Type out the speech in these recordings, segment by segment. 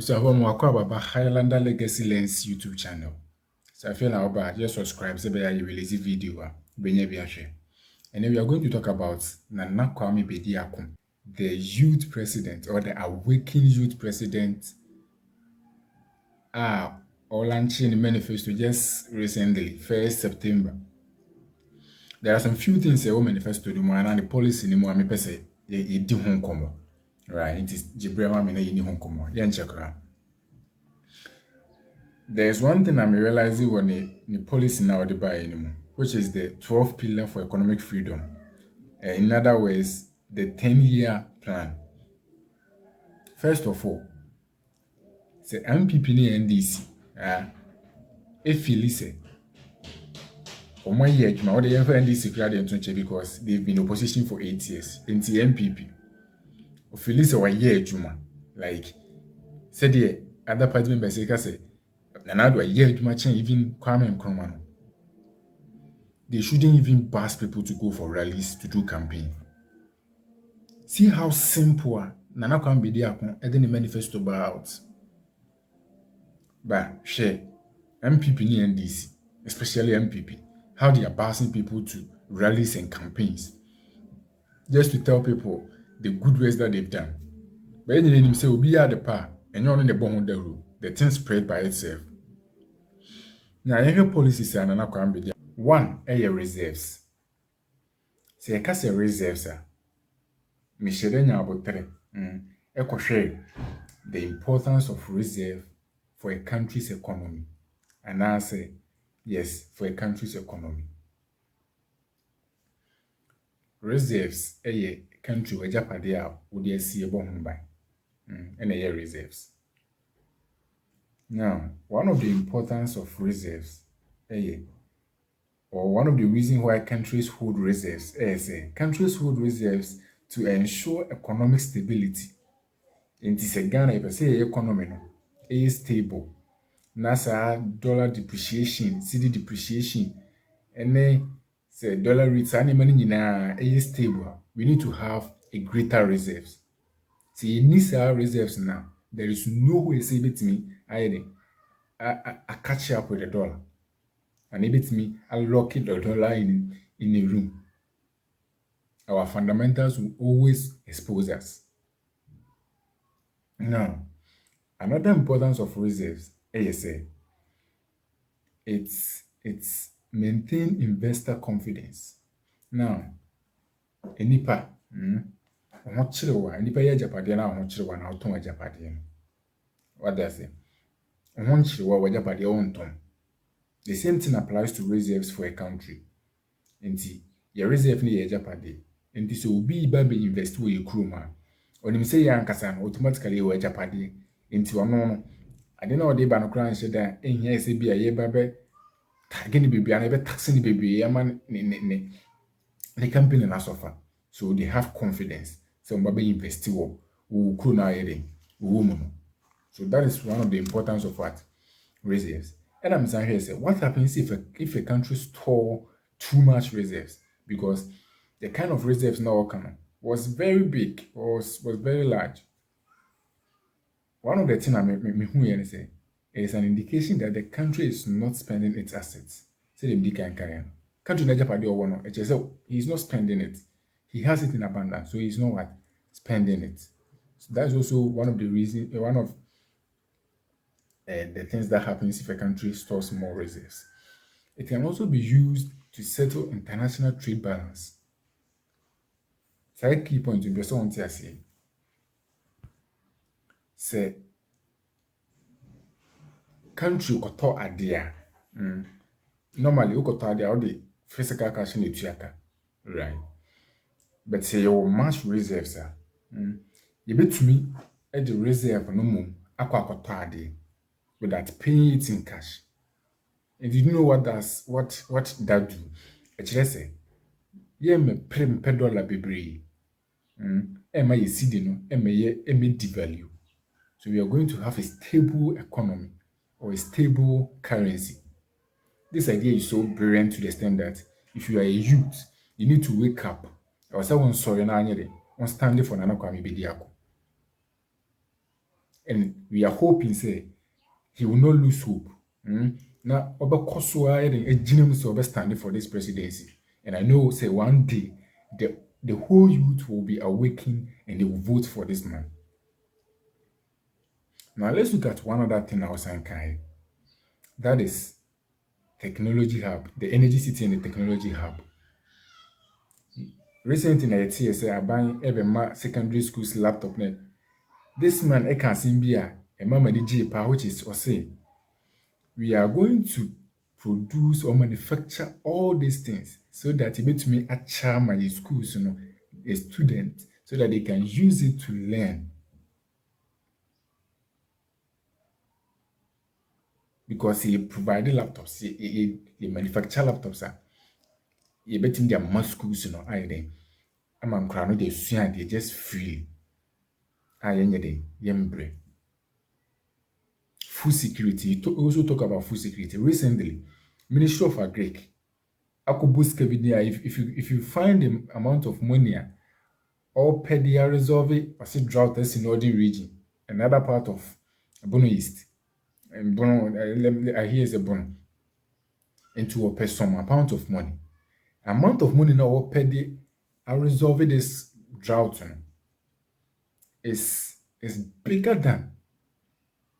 So I'm about Highlander Legacy Lens YouTube channel. So I feel now about just subscribe so that you release a video. And then we are going to talk about Nana Kwame Bediako, the youth president or the awakened youth president. Or launching the manifesto just recently, 1st September. There are some few things that manifesto do and the policy ni mo me say ye di ho nkomo. Right, it is Jibrema me na ye ni ho nkomo. Ye nchekra. There's one thing I'm realizing when the policy now the buy anymore, which is the 12 pillar for economic freedom. In other words, the 10-year plan. First of all, say MPP ni NDC. If you listen, for 1 year, what the NDC created because they've been in opposition for 8 years. Into MPP, if you listen 1 year, like said the other party members say, and how do I hear too much even Kwame and Nkrumah? They shouldn't even pass people to go for rallies to do campaign. See how simple Nana Kwame Bediako and then the manifesto out. But share MPP and NDC, especially MPP, how they are passing people to rallies and campaigns just to tell people the good ways that they've done. But anyway, they say we'll be at the par and you're on the bottom of the road. The thing spread by itself. Now, your policies are Nana Kwame Bediako. One, reserves. Say, I say reserves are. Mishedenya abotre. Share the importance of reserve for a country's economy. And I say, yes, for a country's economy. Reserves, country where Japadia would see a bomb by. And reserves. Now, one of the importance of reserves, or one of the reasons why countries hold reserves, countries hold reserves to ensure economic stability. In this Ghana, if I say economy is stable, NASA dollar depreciation, CD depreciation, and then say dollar rates any money is stable. We need to have a greater reserves. See, in these reserves now, there is no way say it me I catch up with the dollar. And it me unlock the dollar in a room. Our fundamentals will always expose us. Now, another importance of reserves, ASA, it's maintain investor confidence. Now, enipa, enipa ya Japadian na auton Japadian. What does it? The same thing applies to reserves for a country. Your reserve ni Japadi. So be baby invest where you crew man. When you say young Kassan, automatically you Japadi. No. I don't know the banokran said that in here say be a ye baby. Tagging the baby and ever taxing the baby, man, the company na suffer. So they have confidence. So baby invest who crew na woman. So that is one of the importance of what reserves. And I'm saying here, what happens if a country store too much reserves? Because the kind of reserves now coming was very big, was very large. One of the things I me say is an indication that the country is not spending its assets. Say the can carry. Country Nigeria or one, he's not spending it. He has it in abundance, so he's not what spending it. So that's also one of the reasons. One of the things that happens if a country stores more reserves. It can also be used to settle international trade balance. Side key point to be so on say country koto adia. Normally you koto adia all the physical cash in the theater. Right. But say your mass reserves are you bet to me at the reserve no more aqua koto adia without paying it in cash. And you know what that do? Actually say ye me prim $1 bebree. Emma ye see no, emma devalue. So we are going to have a stable economy or a stable currency. This idea is so brilliant to the extent that if you are a youth, you need to wake up Or someone sorry na anyere, on standing for Nana Kwame Bediako. And we are hoping say he will not lose hope. Now, Oba Kosua and Jinum Sobe standing for this presidency. And I know say one day the whole youth will be awakened and they will vote for this man. Now let's look at one other thing I was saying. That is technology hub, the energy city and the technology hub. Recently, I see say I buy every secondary school's laptop. This man, I can see a mama DJ, which is or say we are going to produce or manufacture all these things so that it makes me a charm my schools, a student, so that they can use it to learn. Because he provided laptops, he manufacture laptops. He bet in their mass schools, I then. I'm crowned, they swear they just free. I yembre. Food security. He also talk about food security. Recently, Ministry of Agric, Akubus if you find the amount of money or pedia resolve or see drought in northern region, another part of Bono East. And Bono, I hear is a Bono. Into a pay some amount of money. Amount of money now or pedia are resolve this drought is bigger than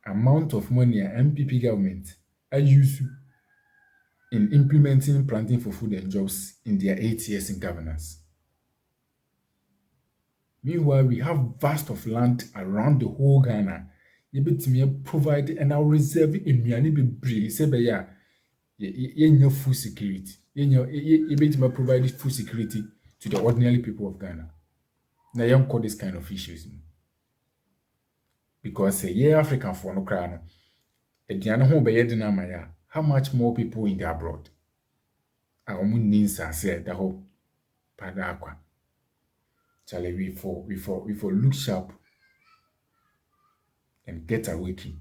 amount of money MPP government are used in implementing planting for food and jobs in their 8 years in governance. Meanwhile, we have vast of land around the whole Ghana. Yebetimi provide and our reserve in Miani be say be ya food security. Yebetimi provide food security to the ordinary people of Ghana. Now you call this kind of issues. Because African for no crown. Ediana ho be yedina ya. How much more people in the abroad? Our moon needs are said the whole padakwa. Charlie, we for look sharp and get awakened.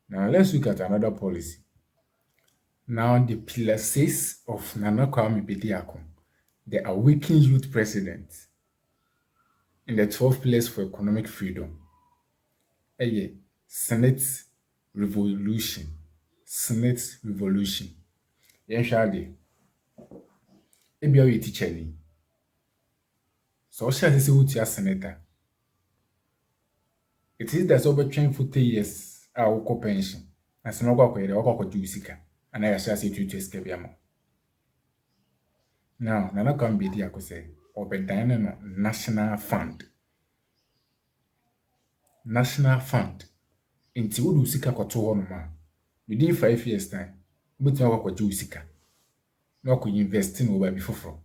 Now let's look at another policy. Now the pillar 6 of Nana Kwame Bediako, the awakened youth president, in the 12 pillars for economic freedom. Senate revolution. Senate revolution. Yen shade. Ebi awe teacher ni. So shade se wuti a senator. It is that over 20 years a woko pension. And se no kwa kwere wako ju sika. And I shall say to escape. Now, Nana Kwame Bediako say obedan no national fund. National fund. Inti wudu sika koto ho no ma. Within 5 years time, buti wako ju sika. No ko invest in over before.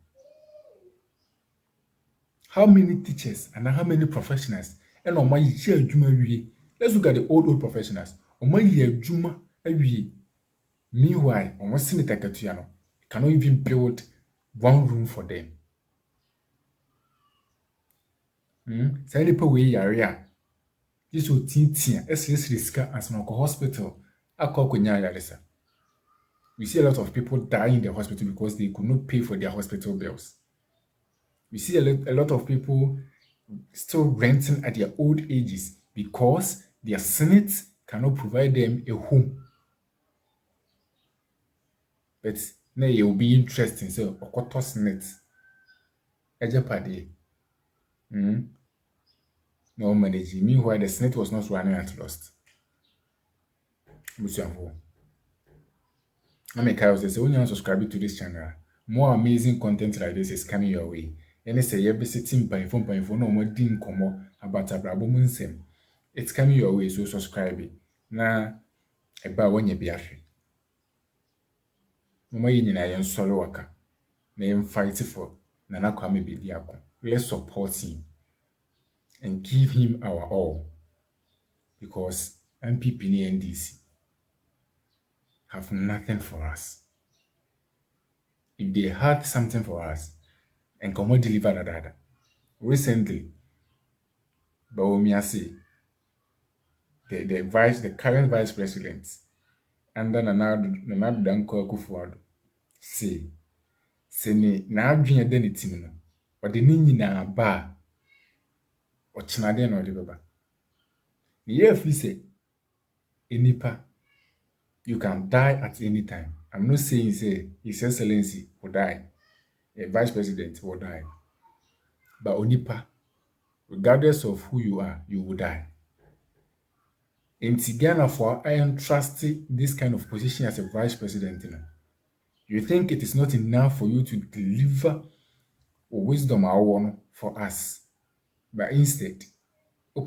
How many teachers and how many professionals and on my year juma wie. Let's look at the old professionals. On my year juma wie. Meanwhile, on one senator Katuano cannot even build one room for them. Say the people we area. This will teen SS risk as an hospital. We see a lot of people die in the hospital because they could not pay for their hospital bills. We see a lot of people still renting at their old ages because their senate cannot provide them a home. But now it will be interesting. So, Okoto Senate, Ejapade, no managing. Meanwhile, the Senate was not running at lost. I'm a cow say when you subscribe to this channel, more amazing content like this is coming your way. And say you're sitting by phone no more din komo about abrabumunsem. It's coming your way, so subscribe. Na eba when you be afi. Mama yi nyina yen solo waka. Na yen fight for Nana Kwame Bediako. Let's support him and give him our all. Because MPP and NDC have nothing for us. If they had something for us, and come on deliver that. Recently, Bawumiase, the current vice president, under Nana Danko Akufo-Addo, say ne na adwene de ne tim no ɔde ne nyinaa ba a ɔkyena den na ɔde bɛba. Ne yɛ afi sɛ enipa, you can die at any time. I'm not saying say His Excellency will die, a vice president will die, but onipa, regardless of who you are, you will die. Nti Ghana for I entrust this kind of position as a vice president. You think it is not enough for you to deliver wisdom for us, but instead,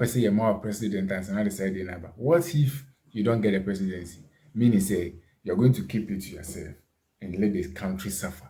say you're more president and another side number. What if you don't get a presidency? Meaning say you're going to keep it to yourself and let the country suffer.